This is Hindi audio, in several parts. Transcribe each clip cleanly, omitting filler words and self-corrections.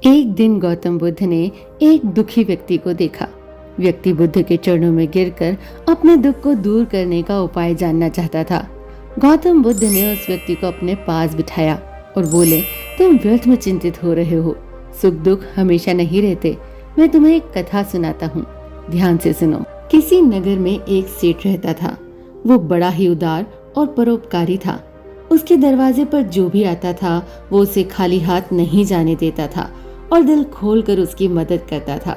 एक दिन गौतम बुद्ध ने एक दुखी व्यक्ति को देखा। व्यक्ति बुद्ध के चरणों में गिरकर अपने दुख को दूर करने का उपाय जानना चाहता था। गौतम बुद्ध ने उस व्यक्ति को अपने पास बिठाया और बोले, तुम व्यर्थ में चिंतित हो रहे हो। सुख दुख हमेशा नहीं रहते। मैं तुम्हें एक कथा सुनाता हूँ, ध्यान से सुनो। किसी नगर में एक सेठ रहता था। वो बड़ा ही उदार और परोपकारी था। उसके दरवाजे पर जो भी आता था वो उसे खाली हाथ नहीं जाने देता था और दिल खोलकर उसकी मदद करता था।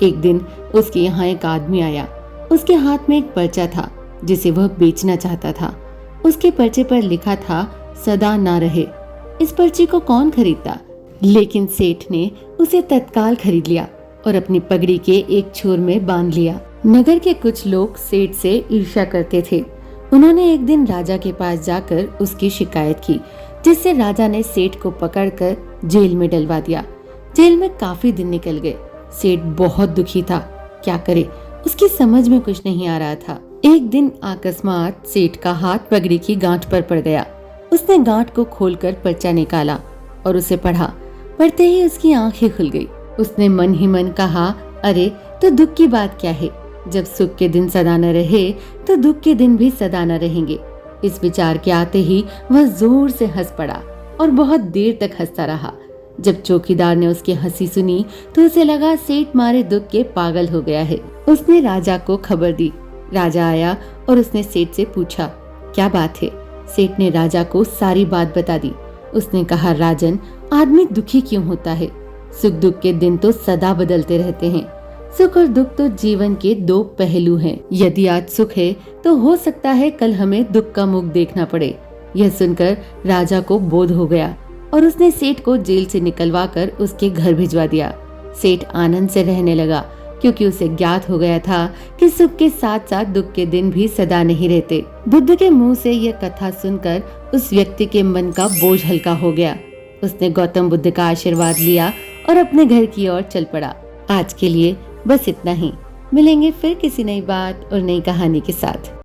एक दिन उसके यहाँ एक आदमी आया। उसके हाथ में एक पर्चा था जिसे वह बेचना चाहता था। उसके पर्चे पर लिखा था, सदा ना रहे। इस पर्ची को कौन खरीदता? लेकिन सेठ ने उसे तत्काल खरीद लिया और अपनी पगड़ी के एक छोर में बांध लिया। नगर के कुछ लोग सेठ से ईर्ष्या करते थे। उन्होंने एक दिन राजा के पास जाकर उसकी शिकायत की, जिससे राजा ने सेठ को पकड़कर जेल में डलवा दिया। जेल में काफी दिन निकल गए। सेठ बहुत दुखी था। क्या करे, उसकी समझ में कुछ नहीं आ रहा था। एक दिन अकस्मात सेठ का हाथ पगड़ी की गांठ पर पड़ गया। उसने गांठ को खोलकर पर्चा निकाला और उसे पढ़ा। पढ़ते ही उसकी आंखें खुल गई। उसने मन ही मन कहा, अरे तो दुख की बात क्या है? जब सुख के दिन सदा न रहे तो दुख के दिन भी सदा न रहेंगे। इस विचार के आते ही वह जोर से हंस पड़ा और बहुत देर तक हंसता रहा। जब चौकीदार ने उसकी हंसी सुनी तो उसे लगा सेठ मारे दुख के पागल हो गया है। उसने राजा को खबर दी। राजा आया और उसने सेठ से पूछा, क्या बात है? सेठ ने राजा को सारी बात बता दी। उसने कहा, राजन, आदमी दुखी क्यों होता है? सुख दुख के दिन तो सदा बदलते रहते हैं। सुख और दुख तो जीवन के दो पहलू हैं। यदि आज सुख है तो हो सकता है कल हमें दुख का मुख देखना पड़े। यह सुनकर राजा को बोध हो गया और उसने सेठ को जेल से निकलवाकर उसके घर भिजवा दिया। सेठ आनंद से रहने लगा, क्योंकि उसे ज्ञात हो गया था कि सुख के साथ साथ दुख के दिन भी सदा नहीं रहते। बुद्ध के मुंह से यह कथा सुनकर उस व्यक्ति के मन का बोझ हल्का हो गया। उसने गौतम बुद्ध का आशीर्वाद लिया और अपने घर की ओर चल पड़ा। आज के लिए बस इतना ही। मिलेंगे फिर किसी नई बात और नई कहानी के साथ।